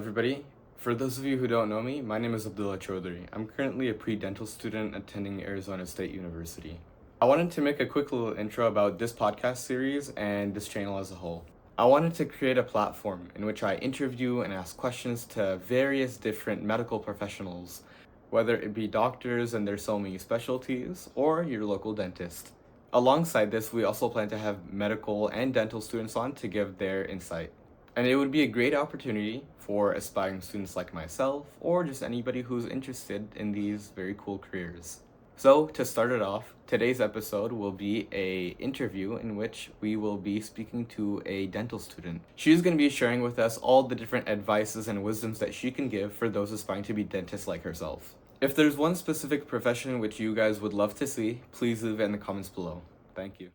Everybody. For those of you who don't know me, my name is Abdullah Chaudhary. I'm currently a pre-dental student attending Arizona State University. I wanted to make a quick little intro about this podcast series and this channel as a whole. I wanted to create a platform in which I interview and ask questions to various different medical professionals, whether it be doctors and their so many specialties, or your local dentist. Alongside this, we also plan to have medical and dental students on to give their insight. And it would be a great opportunity for aspiring students like myself, or just anybody who's interested in these very cool careers. So, to start it off, today's episode will be a interview in which we will be speaking to a dental student. She's going to be sharing with us all the different advices and wisdoms that she can give for those aspiring to be dentists like herself. If there's one specific profession which you guys would love to see, please leave it in the comments below. Thank you.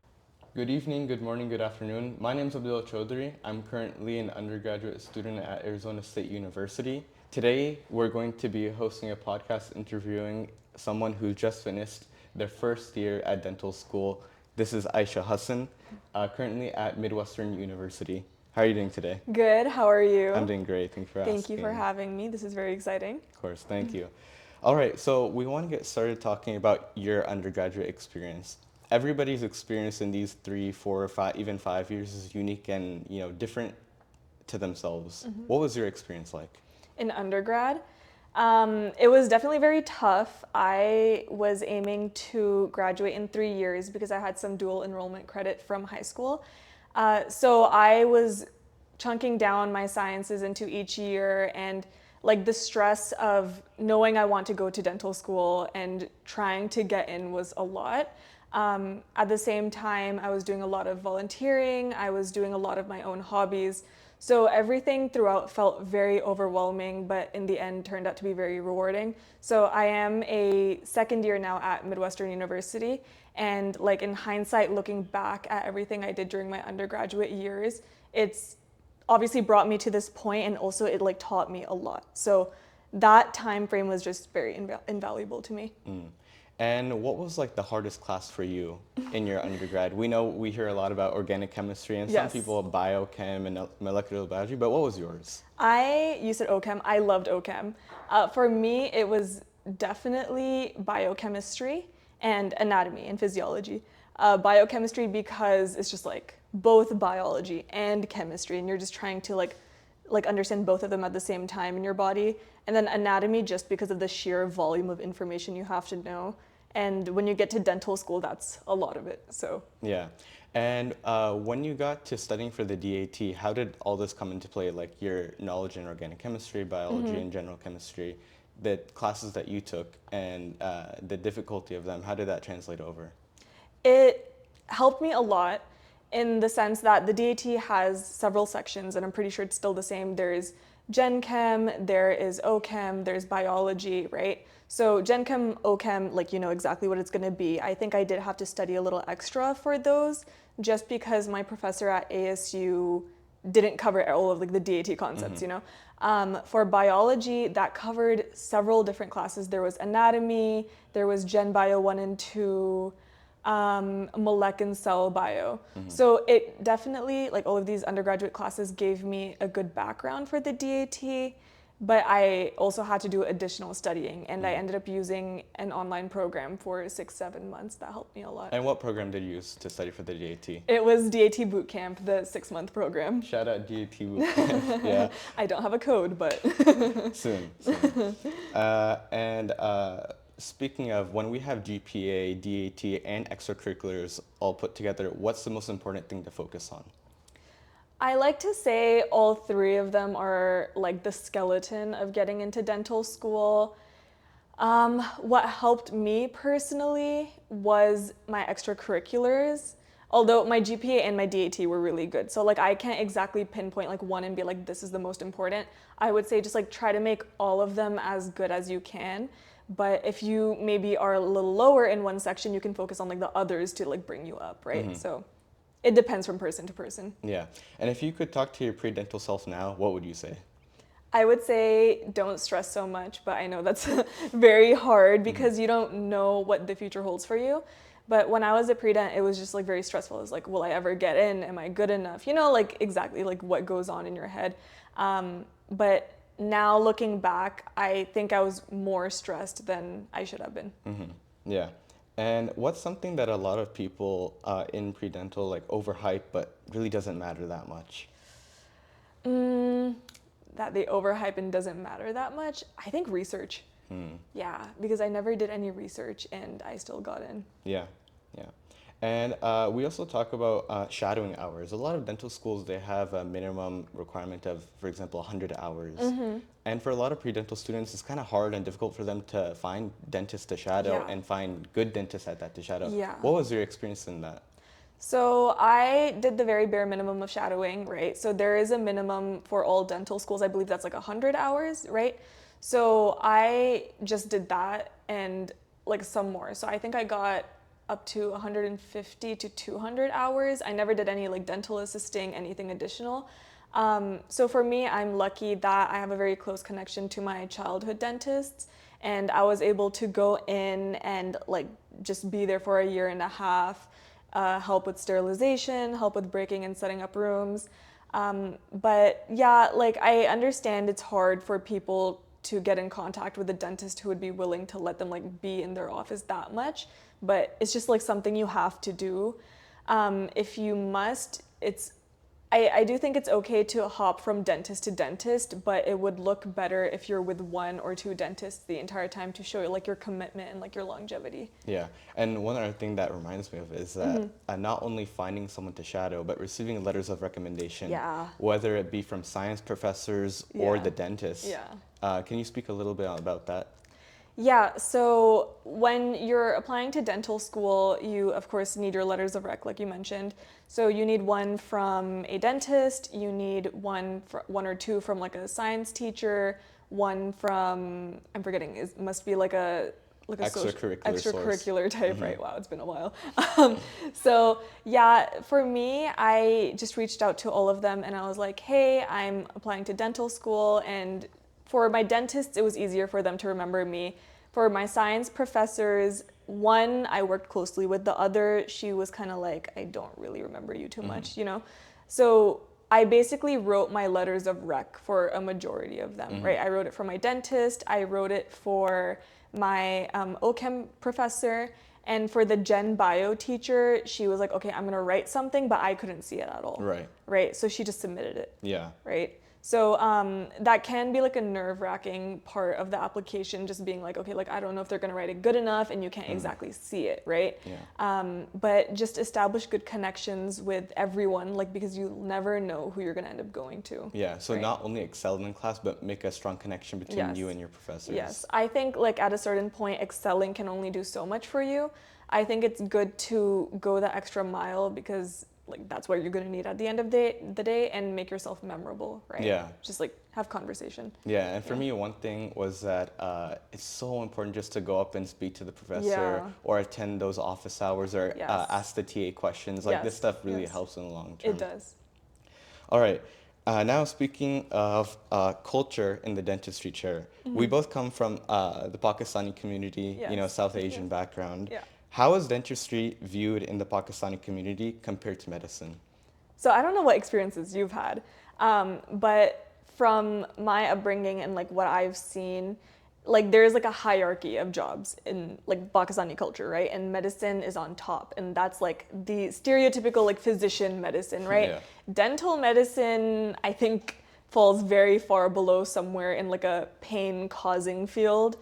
Good evening, good morning, good afternoon. My name is Abdullah Chaudhary. I'm currently an undergraduate student at Arizona State University. Today, we're going to be hosting a podcast interviewing someone who just finished their first year at dental school. This is Aisha Hasan, currently at Midwestern University. How are you doing today? Good, how are you? I'm doing great, thank you for asking. Thank you for having me. This is very exciting. Of course, thank you. All right, so we want to get started talking about your undergraduate experience. Everybody's experience in these 3, 4, 5, even 5 years is unique and different to themselves. What was your experience like? In undergrad, it was definitely very tough. I was aiming to graduate in 3 years because I had some dual enrollment credit from high school. So I was chunking down my sciences into each year, and like the stress of knowing I want to go to dental school and trying to get in was a lot. At the same time, I was doing a lot of volunteering, I was doing a lot of my own hobbies. So everything throughout felt very overwhelming, but in the end turned out to be very rewarding. So I am a second year now at Midwestern University, and like in hindsight, looking back at everything I did during my undergraduate years, it's obviously brought me to this point, and also it like taught me a lot. So that time frame was just very invaluable to me. And what was like the hardest class for you in your undergrad? We hear a lot about organic chemistry and some Yes. people biochem and molecular biology, but what was yours? You said OChem. I loved OChem. For me, it was definitely biochemistry and anatomy and physiology. Biochemistry because it's just like both biology and chemistry, and you're just trying to like understand both of them at the same time in your body. And then anatomy just because of the sheer volume of information you have to know. And when you get to dental school, that's a lot of it. So Yeah. And when you got to studying for the DAT, how did all this come into play? Like your knowledge in organic chemistry, biology, and general chemistry, the classes that you took and the difficulty of them, how did that translate over? it helped me a lot in the sense that the DAT has several sections, and I'm pretty sure it's still the same. There is Gen Chem, there is OChem, there's biology, right? So Gen Chem, OChem, like you know exactly what it's going to be. I think I did have to study a little extra for those just because my professor at ASU didn't cover all of like the DAT concepts, you know. For biology, that covered several different classes. There was anatomy, there was Gen Bio 1 and 2, Molec and Cell Bio. So it definitely, like all of these undergraduate classes gave me a good background for the DAT, but I also had to do additional studying, and I ended up using an online program for 6-7 months. That helped me a lot. And what program did you use to study for the DAT? It was DAT Bootcamp, the 6-month program. Shout out DAT Bootcamp. Yeah. I don't have a code, but Soon. Speaking of, when we have GPA, DAT, and extracurriculars all put together, what's the most important thing to focus on? I like to say all three of them are like the skeleton of getting into dental school. What helped me personally was my extracurriculars, although my GPA and my DAT were really good. So like I can't exactly pinpoint like one and be like, this is the most important. I would say just like try to make all of them as good as you can. But if you maybe are a little lower in one section, you can focus on like the others to like bring you up, right? So it depends from person to person. Yeah. And if you could talk to your pre-dental self now, what would you say? I would say don't stress so much, but I know that's very hard because you don't know what the future holds for you. But when I was a pre-dent, it was just like very stressful. It was like, will I ever get in? Am I good enough? You know, like exactly like what goes on in your head. But now looking back, I think I was more stressed than I should have been. Yeah. And what's something that a lot of people in pre-dental like overhype but really doesn't matter that much? That they overhype and doesn't matter that much. I think research. Yeah, because I never did any research and I still got in. Yeah, yeah. And we also talk about shadowing hours. A lot of dental schools, they have a minimum requirement of, for example, 100 hours. And for a lot of pre-dental students, it's kind of hard and difficult for them to find dentists to shadow Yeah. and find good dentists at that to shadow. Yeah. What was your experience in that? So I did the very bare minimum of shadowing, right? So there is a minimum for all dental schools. I believe that's like 100 hours, right? So I just did that and like some more. So I think I got up to 150 to 200 hours. I never did any like dental assisting, anything additional. So for me, I'm lucky that I have a very close connection to my childhood dentists, and I was able to go in and like just be there for a year and a half, help with sterilization, help with breaking and setting up rooms. But yeah, like I understand it's hard for people to get in contact with a dentist who would be willing to let them like be in their office that much, but it's just like something you have to do. If you must, I do think it's okay to hop from dentist to dentist, but it would look better if you're with one or two dentists the entire time to show like your commitment and like your longevity. Yeah, and one other thing that reminds me of is that not only finding someone to shadow, but receiving letters of recommendation, Yeah. whether it be from science professors or Yeah. the dentist. Yeah. Can you speak a little bit about that? Yeah, so when you're applying to dental school, you of course need your letters of rec, like you mentioned. So you need one from a dentist, you need one or two from like a science teacher, one from, I'm forgetting, it must be like a extracurricular type, right? Wow, it's been a while. So yeah, for me, I just reached out to all of them and I was like, hey, I'm applying to dental school, and for my dentists, it was easier for them to remember me. For my science professors, one, I worked closely with. The other, she was kind of like, I don't really remember you too much, you know? So I basically wrote my letters of rec for a majority of them, right? I wrote it for my dentist, I wrote it for my OChem professor, and for the Gen Bio teacher, she was like, okay, I'm gonna write something, but I couldn't see it at all. Right? So she just submitted it. Yeah. Right? So that can be like a nerve-wracking part of the application, just being like, okay, like I don't know if they're gonna write it good enough and you can't exactly see it, right? Yeah. But just establish good connections with everyone, like because you never know who you're gonna end up going to. Yeah, so right? not only excel in class, but make a strong connection between Yes. you and your professors. Yes, I think like at a certain point, excelling can only do so much for you. I think it's good to go the extra mile because like that's what you're going to need at the end of the day, and make yourself memorable, right? Yeah. Just like have conversation. Yeah, and for me, one thing was that it's so important just to go up and speak to the professor Yeah. or attend those office hours or Yes. ask the TA questions. Like this Yes. stuff really Yes. helps in the long term. It does. All right. Now speaking of culture in the dentistry chair, we both come from the Pakistani community, you know, Yes. South Asian background. Yeah. How is dentistry viewed in the Pakistani community compared to medicine? So I don't know what experiences you've had, but from my upbringing and like what I've seen, like there's like a hierarchy of jobs in like Pakistani culture, right? And medicine is on top, and that's like the stereotypical like physician medicine, right? Yeah. Dental medicine, I think, falls very far below, somewhere in like a pain causing field.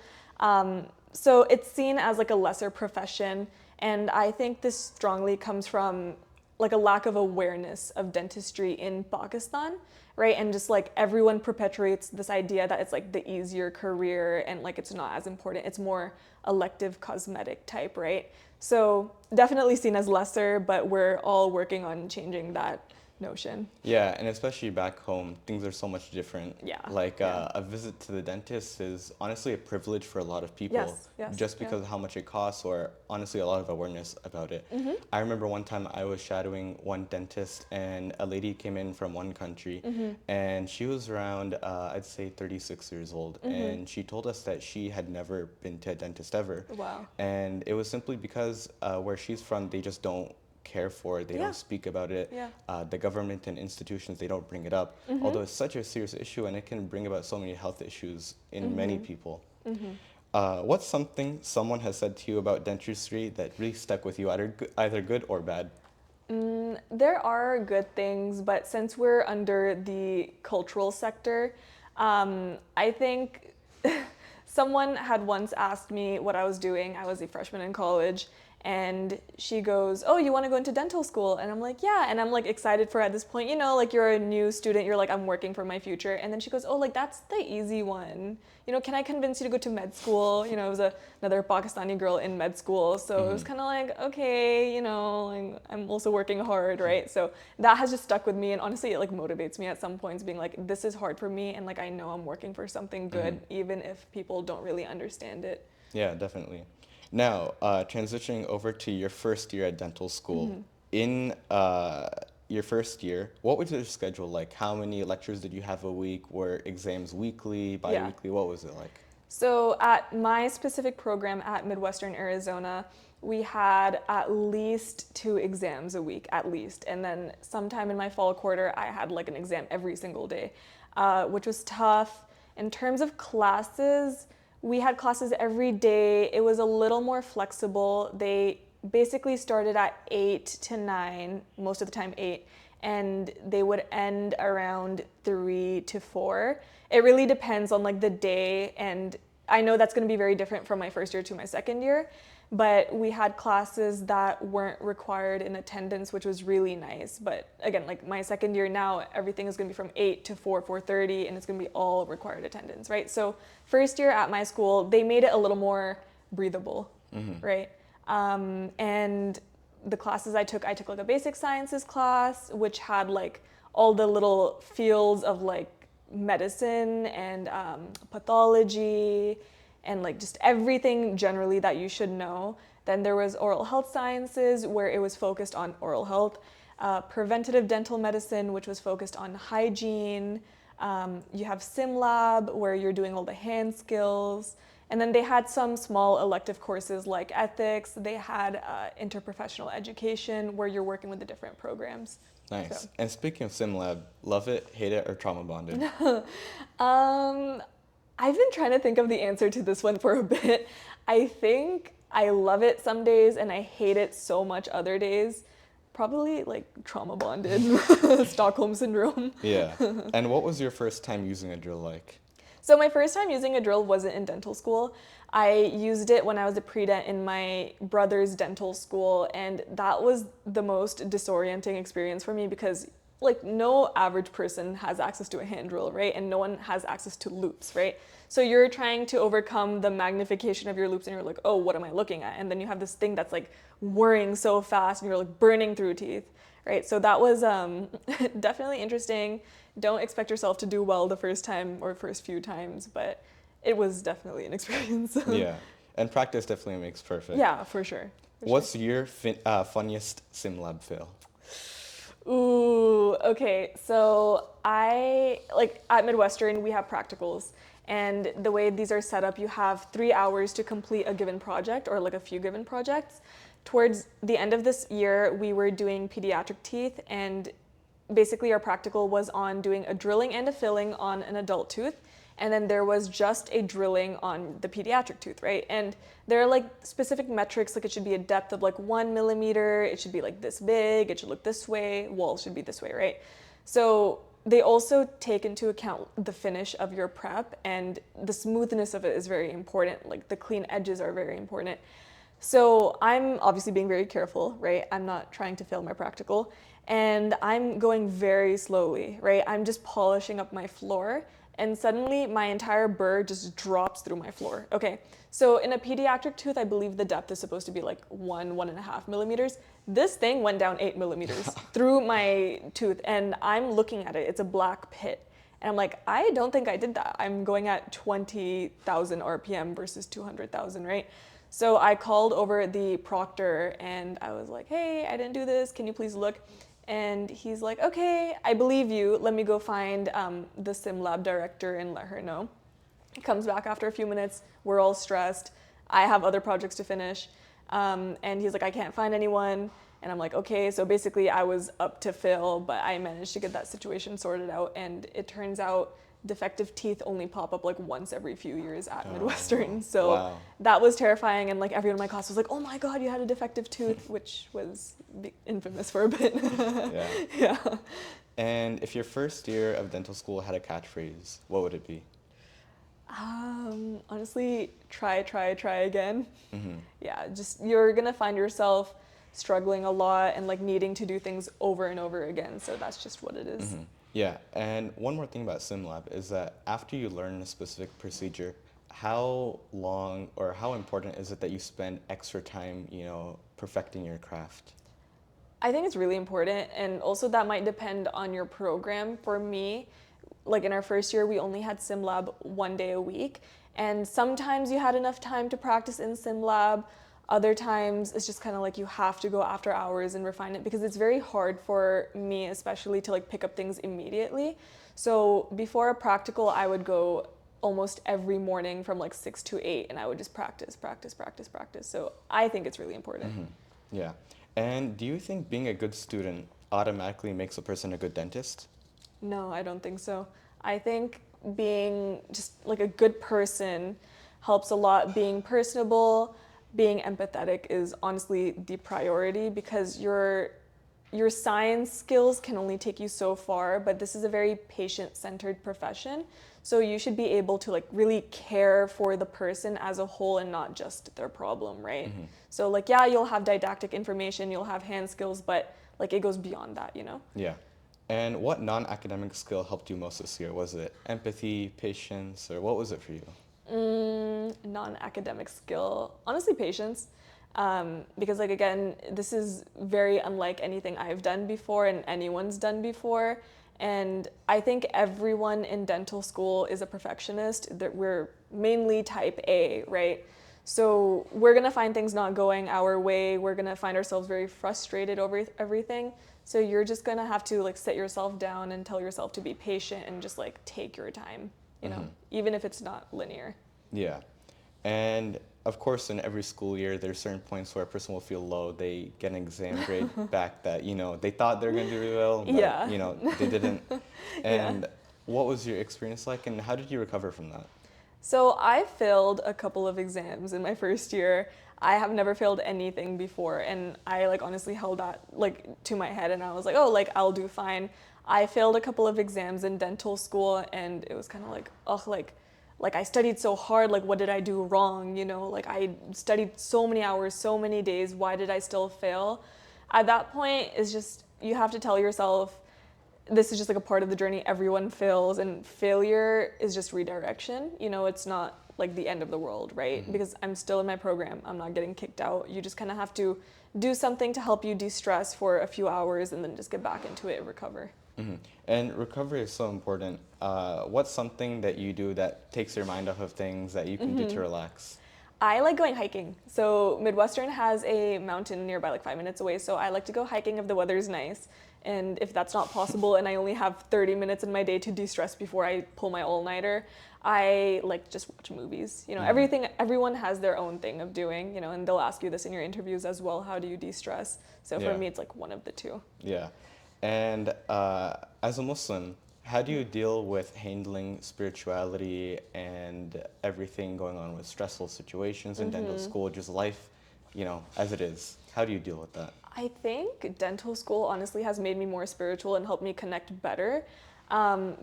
So it's seen as like a lesser profession, and I think this strongly comes from like a lack of awareness of dentistry in Pakistan, right? And just like everyone perpetuates this idea that it's like the easier career and like it's not as important. It's more elective cosmetic type, right? So definitely seen as lesser, but we're all working on changing that notion. Yeah, and especially back home, things are so much different. Yeah, Like yeah. a visit to the dentist is honestly a privilege for a lot of people, Yes, yes, just yeah. because of how much it costs, or honestly a lot of awareness about it. I remember one time I was shadowing one dentist, and a lady came in from one country, and she was around, I'd say 36 years old, and she told us that she had never been to a dentist ever. Wow. And it was simply because where she's from, they just don't care for, they Yeah. don't speak about it. Yeah. The government and institutions, they don't bring it up. Although it's such a serious issue and it can bring about so many health issues in many people. What's something someone has said to you about dentistry that really stuck with you, either good or bad? There are good things, but since we're under the cultural sector, I think someone had once asked me what I was doing. I was a freshman in college, and she goes, "Oh, you want to go into dental school?" And I'm like, "Yeah." And I'm like excited for at this point, you know, like you're a new student, you're like, I'm working for my future. And then she goes, "Oh, like that's the easy one. You know, can I convince you to go to med school?" You know, it was another Pakistani girl in med school. So it was kind of like, okay, you know, like, I'm also working hard, right? So that has just stuck with me. And honestly, it like motivates me at some points being like, this is hard for me. And like, I know I'm working for something good, even if people don't really understand it. Yeah, definitely. Now, transitioning over to your first year at dental school. In your first year, what was your schedule like? How many lectures did you have a week? Were exams weekly, bi-weekly? What was it like? So at my specific program at Midwestern Arizona, we had at least 2 exams a week, at least. And then sometime in my fall quarter, I had like an exam every single day, which was tough. In terms of classes, we had classes every day. It was a little more flexible. They basically started at 8 to 9, most of the time 8, and they would end around 3 to 4. It really depends on like the day, and I know that's going to be very different from my first year to my second year, but we had classes that weren't required in attendance, which was really nice. But again, like my second year now, everything is going to be from 8 to 4, 4:30, and it's going to be all required attendance, right? So first year at my school, they made it a little more breathable, right? And the classes I took like a basic sciences class, which had like all the little fields of like medicine and pathology and like just everything generally that you should know. Then there was oral health sciences, where it was focused on oral health, preventative dental medicine, which was focused on hygiene. You have sim lab, where you're doing all the hand skills. And then they had some small elective courses like ethics. They had interprofessional education, where you're working with the different programs. Nice. So. And speaking of SimLab, love it, hate it, or trauma bonded? I've been trying to think of the answer to this one for a bit. I think I love it some days and I hate it so much other days. Probably like trauma bonded, Stockholm syndrome. Yeah. And what was your first time using a drill like? So my first time using a drill wasn't in dental school. I used it when I was a pre-dent in my brother's dental school, and that was the most disorienting experience for me because like no average person has access to a hand drill, right? And no one has access to loops, right? So you're trying to overcome the magnification of your loops and you're like, oh, what am I looking at? And then you have this thing that's like whirring so fast and you're like burning through teeth, right? So that was definitely interesting. Don't expect yourself to do well the first time or first few times, but it was definitely an experience. Yeah, and practice definitely makes perfect. Yeah, for sure. What's your funniest SimLab fail? Ooh, okay. So I, like at Midwestern, we have practicals. And the way these are set up, you have 3 hours to complete a given project or like a few given projects. Towards the end of this year, we were doing pediatric teeth, and basically our practical was on doing a drilling and a filling on an adult tooth. And then there was just a drilling on the pediatric tooth, right? And there are like specific metrics, like it should be a depth of like 1 millimeter, it should be like this big, it should look this way, walls should be this way, right? So they also take into account the finish of your prep, and the smoothness of it is very important. Like the clean edges are very important. So I'm obviously being very careful, right? I'm not trying to fail my practical, and I'm going very slowly, right? I'm just polishing up my floor, and suddenly my entire burr just drops through my floor. Okay, so in a pediatric tooth, I believe the depth is supposed to be like 1.5 millimeters. This thing went down 8 millimeters through my tooth, and I'm looking at it. It's a black pit. And I'm like, I don't think I did that. I'm going at 20,000 RPM versus 200,000, right? So I called over the proctor and I was like, hey, I didn't do this. Can you please look? And he's like, okay, I believe you. Let me go find the sim lab director and let her know. He comes back after a few minutes. We're all stressed. I have other projects to finish. And he's like, I can't find anyone. And I'm like, okay, so basically I was up to fail, but I managed to get that situation sorted out. And it turns out defective teeth only pop up like once every few years at Midwestern. So wow. that was terrifying. And like everyone in my class was like, oh my God, you had a defective tooth, which was infamous for a bit. Yeah. Yeah. And if your first year of dental school had a catchphrase, what would it be? Honestly, try again. Mm-hmm. Yeah, just you're gonna find yourself struggling a lot and like needing to do things over and over again. So that's just what it is. Mm-hmm. Yeah, and one more thing about SimLab is that after you learn a specific procedure, how long or how important is it that you spend extra time, perfecting your craft? I think it's really important, and also that might depend on your program. For me, like in our first year, we only had SimLab 1 day a week, and sometimes you had enough time to practice in SimLab. Other times it's just kind of like you have to go after hours and refine it, because it's very hard for me especially to like pick up things immediately. So before a practical, I would go almost every morning from like 6 to 8, and I would just practice. So I think it's really important. Mm-hmm. Yeah. And do you think being a good student automatically makes a person a good dentist? No, I don't think so. I think being just like a good person helps a lot. Being personable, being empathetic is honestly the priority, because your science skills can only take you so far, but this is a very patient-centered profession. So you should be able to like really care for the person as a whole and not just their problem, right? Mm-hmm. So like, yeah, you'll have didactic information, you'll have hand skills, but like it goes beyond that, you know? Yeah. And what non-academic skill helped you most this year? Was it empathy, patience, or what was it for you? Non-academic skill, honestly, patience. Because like, again, this is very unlike anything I've done before and anyone's done before. And I think everyone in dental school is a perfectionist. That we're mainly type A, right? So we're gonna find things not going our way. We're gonna find ourselves very frustrated over everything. So you're just gonna have to like sit yourself down and tell yourself to be patient and just like take your time, even if it's not linear. Yeah. And of course, in every school year, there's certain points where a person will feel low. They get an exam grade back that, they thought they were going to do really well, but, Yeah. they didn't. And Yeah. what was your experience like, and how did you recover from that? So I failed a couple of exams in my first year. I have never failed anything before, and I like honestly held that like to my head, and I was like, oh, like I'll do fine. I failed a couple of exams in dental school, and it was kind of like, oh, like I studied so hard, like what did I do wrong? Like I studied so many hours, so many days, why did I still fail? At that point, it's just, you have to tell yourself, this is just like a part of the journey. Everyone fails, and failure is just redirection. It's not like the end of the world, right? Mm-hmm. Because I'm still in my program. I'm not getting kicked out. You just kind of have to do something to help you de-stress for a few hours and then just get back into it and recover. Mm-hmm. And recovery is so important. What's something that you do that takes your mind off of things that you can do to relax? I like going hiking. So Midwestern has a mountain nearby, like 5 minutes away. So I like to go hiking if the weather's nice. And if that's not possible and I only have 30 minutes in my day to de-stress before I pull my all-nighter, I like just watch movies. Everyone has their own thing of doing, and they'll ask you this in your interviews as well. How do you de-stress? So for me, it's like one of the two. Yeah. And as a Muslim, how do you deal with handling spirituality and everything going on with stressful situations in dental school, just life, as it is? How do you deal with that? I think dental school honestly has made me more spiritual and helped me connect better,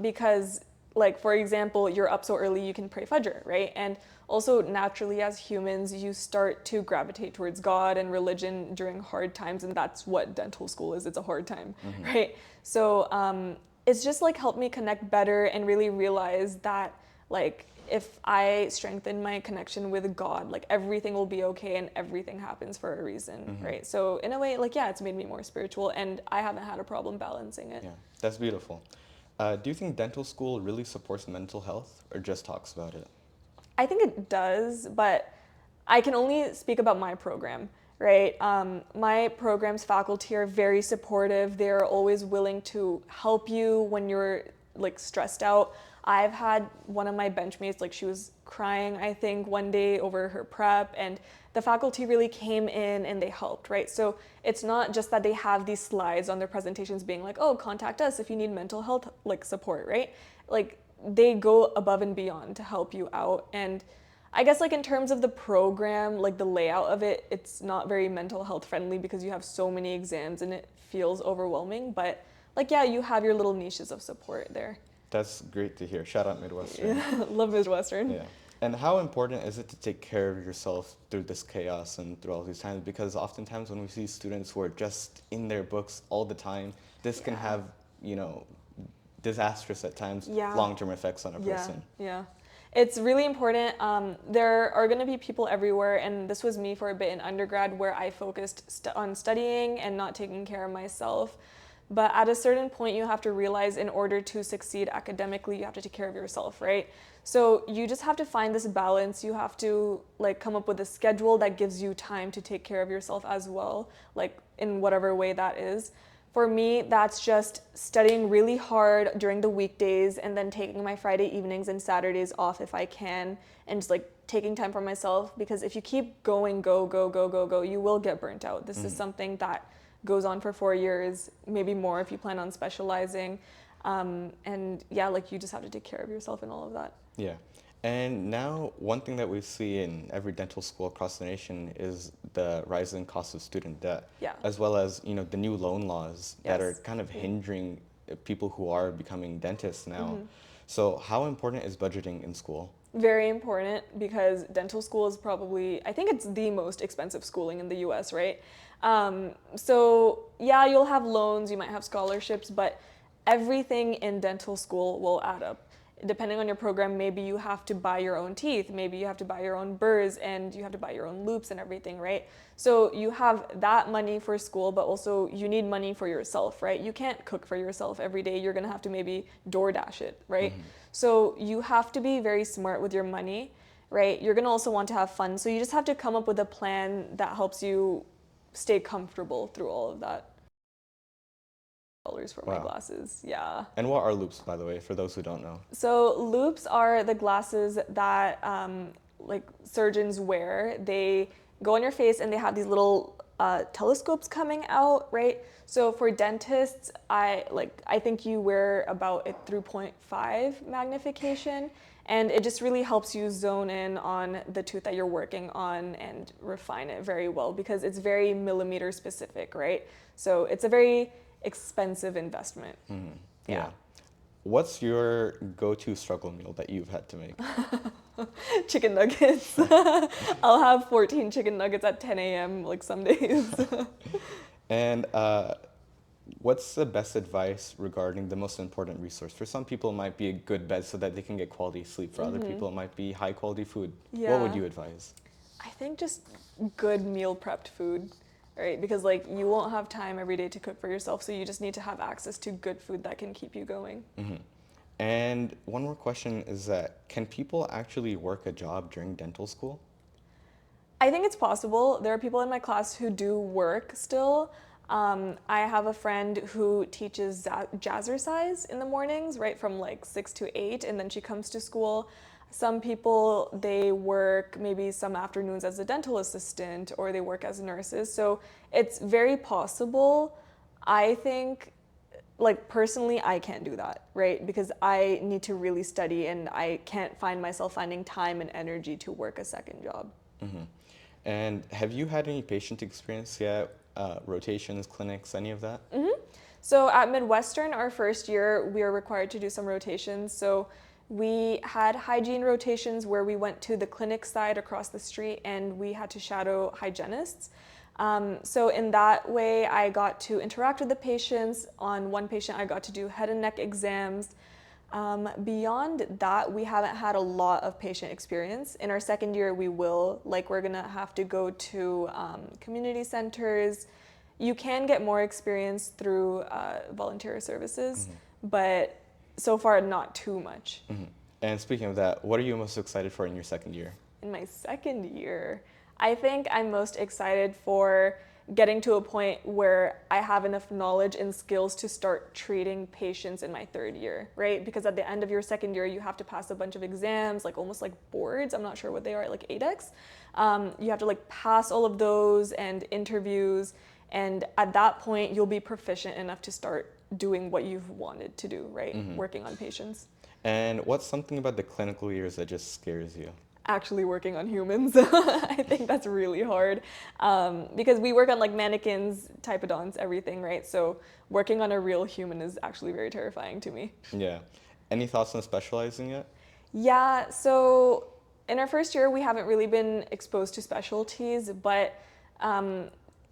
because like, for example, you're up so early, you can pray Fajr, right? And also naturally as humans, you start to gravitate towards God and religion during hard times, and that's what dental school is. It's a hard time, right? So it's just like helped me connect better and really realize that like, if I strengthen my connection with God, like everything will be okay and everything happens for a reason, right? So in a way, like, yeah, it's made me more spiritual, and I haven't had a problem balancing it. Yeah, that's beautiful. Do you think dental school really supports mental health or just talks about it? I think it does, but I can only speak about my program, right? My program's faculty are very supportive. They're always willing to help you when you're like stressed out. I've had one of my benchmates, like she was crying, I think, one day over her prep, and the faculty really came in and they helped, right? So it's not just that they have these slides on their presentations being like, oh, contact us if you need mental health like support, right? Like they go above and beyond to help you out. And I guess like in terms of the program, like the layout of it, it's not very mental health friendly because you have so many exams and it feels overwhelming. But like, yeah, you have your little niches of support there. That's great to hear. Shout out Midwestern. Yeah, love Midwestern. Yeah. And how important is it to take care of yourself through this chaos and through all these times? Because oftentimes when we see students who are just in their books all the time, this can have, you know, disastrous at times, long-term effects on a person. Yeah. It's really important. There are going to be people everywhere, and this was me for a bit in undergrad where I focused on studying and not taking care of myself. But at a certain point, you have to realize in order to succeed academically, you have to take care of yourself, right? So you just have to find this balance. You have to like come up with a schedule that gives you time to take care of yourself as well, like in whatever way that is. For me, that's just studying really hard during the weekdays and then taking my Friday evenings and Saturdays off if I can, and just like taking time for myself, because if you keep going, go, you will get burnt out. This is something that goes on for 4 years, maybe more if you plan on specializing. And yeah, like you just have to take care of yourself and all of that. Yeah. And now one thing that we see in every dental school across the nation is the rising cost of student debt, as well as, you know, the new loan laws that are kind of hindering people who are becoming dentists now. So how important is budgeting in school? Very important, because dental school is probably, I think it's the most expensive schooling in the US, right? So yeah, you'll have loans, you might have scholarships, but everything in dental school will add up. Depending on your program, maybe you have to buy your own teeth, maybe you have to buy your own burrs, and you have to buy your own loops and everything, right? So you have that money for school, but also you need money for yourself, right? You can't cook for yourself every day. You're gonna have to maybe DoorDash it, right? So you have to be very smart with your money, right? You're gonna also want to have fun. So you just have to come up with a plan that helps you stay comfortable through all of that. Dollars for my glasses, yeah. And what are loops, by the way, for those who don't know? So loops are the glasses that like surgeons wear. They go on your face and they have these little telescopes coming out, right? So for dentists, I think you wear about a 3.5 magnification, and it just really helps you zone in on the tooth that you're working on and refine it very well, because it's very millimeter specific, right? So it's a very expensive investment. Yeah. What's your go-to struggle meal that you've had to make? Chicken nuggets. I'll have 14 chicken nuggets at 10 a.m. like some days. And what's the best advice regarding the most important resource? For some people, it might be a good bed so that they can get quality sleep. For other people, it might be high quality food. What would you advise? I think just good meal prepped food. Right? Because like you won't have time every day to cook for yourself, so you just need to have access to good food that can keep you going. And one more question is that, can people actually work a job during dental school? I think it's possible. There are people in my class who do work still. I have a friend who teaches jazzercise in the mornings, right, from like 6 to 8, and then she comes to school. Some people, they work maybe some afternoons as a dental assistant, or they work as nurses. So it's very possible. I think, like personally, I can't do that, right? Because I need to really study, and I can't find myself finding time and energy to work a second job. And have you had any patient experience yet? Rotations, clinics, any of that? So at Midwestern, our first year, we are required to do some rotations. So we had hygiene rotations where we went to the clinic side across the street and we had to shadow hygienists. So in that way, I got to interact with the patients. On one patient, I got to do head and neck exams. Beyond that, we haven't had a lot of patient experience. In our second year, we will. Like, we're gonna have to go to community centers. You can get more experience through volunteer services, but so far, not too much. And speaking of that, what are you most excited for in your second year? In my second year, I think I'm most excited for getting to a point where I have enough knowledge and skills to start treating patients in my third year, right? Because at the end of your second year, you have to pass a bunch of exams, like almost like boards. I'm not sure what they are, like ADEX. You have to like pass all of those and interviews. And at that point, you'll be proficient enough to start doing what you've wanted to do, right? Working on patients. And what's something about the clinical years that just scares you? Actually working on humans. I think that's really hard because we work on like mannequins, typodonts, everything, right? So working on a real human is actually very terrifying to me. Yeah. Any thoughts on specializing yet? Yeah, so in our first year, we haven't really been exposed to specialties, but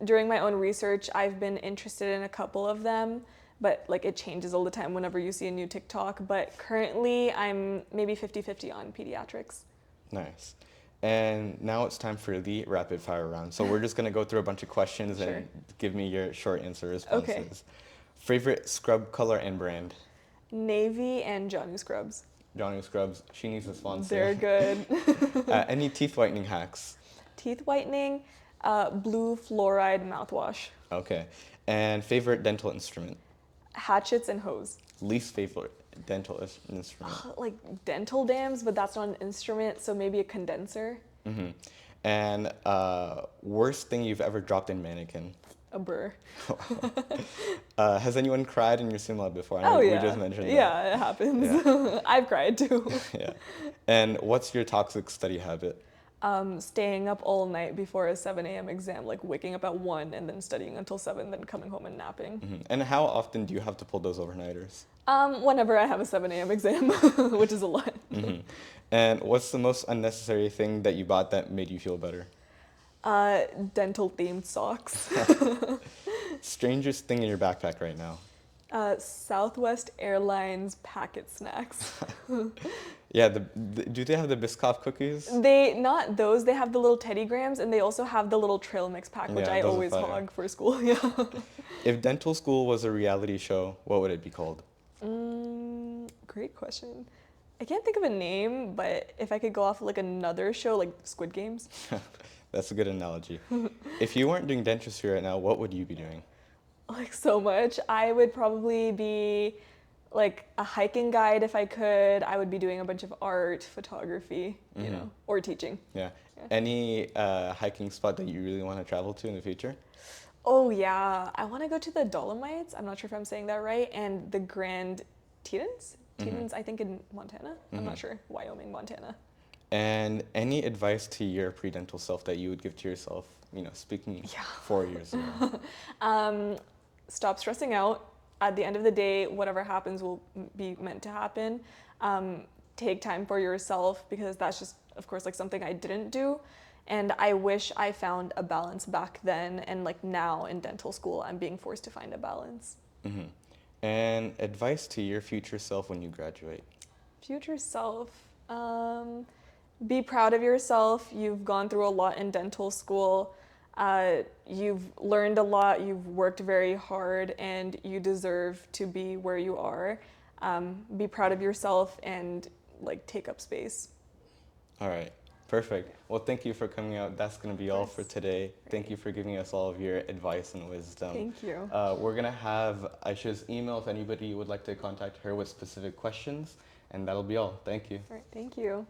during my own research, I've been interested in a couple of them, but like it changes all the time whenever you see a new TikTok. But currently, I'm maybe 50-50 on pediatrics. Nice. And now it's time for the rapid fire round. So we're just going to go through a bunch of questions Sure. and give me your short answer responses. Okay. Favorite scrub color and brand? Navy and Johnny Scrubs. Johnny Scrubs. She needs a sponsor. They're good. Any teeth whitening hacks? Teeth whitening, blue fluoride mouthwash. Okay. And favorite dental instrument? Hatchets and hose. Least favorite dental instrument? Like dental dams, but that's not an instrument, so maybe a condenser. And worst thing you've ever dropped in mannequin? A burr. Has anyone cried in your sim lab before? I know Oh yeah. We just mentioned that. Yeah, it happens. Yeah. I've cried too. Yeah. And what's your toxic study habit? Staying up all night before a 7 a.m. exam, like waking up at 1 and then studying until 7, then coming home and napping. And how often do you have to pull those overnighters? Whenever I have a 7 a.m. exam, which is a lot. And what's the most unnecessary thing that you bought that made you feel better? Dental themed socks. Strangest thing in your backpack right now? Southwest Airlines packet snacks. Yeah, do they have the Biscoff cookies? Not those, they have the little Teddy Grahams, and they also have the little trail mix pack, which Yeah, I those are always fire. hog for school. Yeah. If dental school was a reality show, what would it be called? Great question. I can't think of a name, but if I could go off like another show, like Squid Games. That's a good analogy. If you weren't doing dentistry right now, what would you be doing? Like so much. I would probably be like a hiking guide if I could. I would be doing a bunch of art, photography, you know, or teaching. Yeah. Any hiking spot that you really want to travel to in the future? Oh yeah, I want to go to the Dolomites. I'm not sure if I'm saying that right, and the Grand Tetons. Tetons, I think in Montana. I'm not sure. Wyoming, Montana. And any advice to your pre-dental self that you would give to yourself, speaking 4 years ago? Stop stressing out. At the end of the day, whatever happens will be meant to happen. Take time for yourself, because that's just, of course, like something I didn't do. And I wish I found a balance back then, and like now in dental school, I'm being forced to find a balance. And advice to your future self when you graduate? Future self, be proud of yourself. You've gone through a lot in dental school. You've learned a lot, you've worked very hard, and you deserve to be where you are. Be proud of yourself and like take up space. All right, perfect. Well, thank you for coming out. That's going to be all for today. Thank you for giving us all of your advice and wisdom. Thank you. We're going to have Aisha's email if anybody would like to contact her with specific questions, and that'll be all. Thank you. All right, thank you.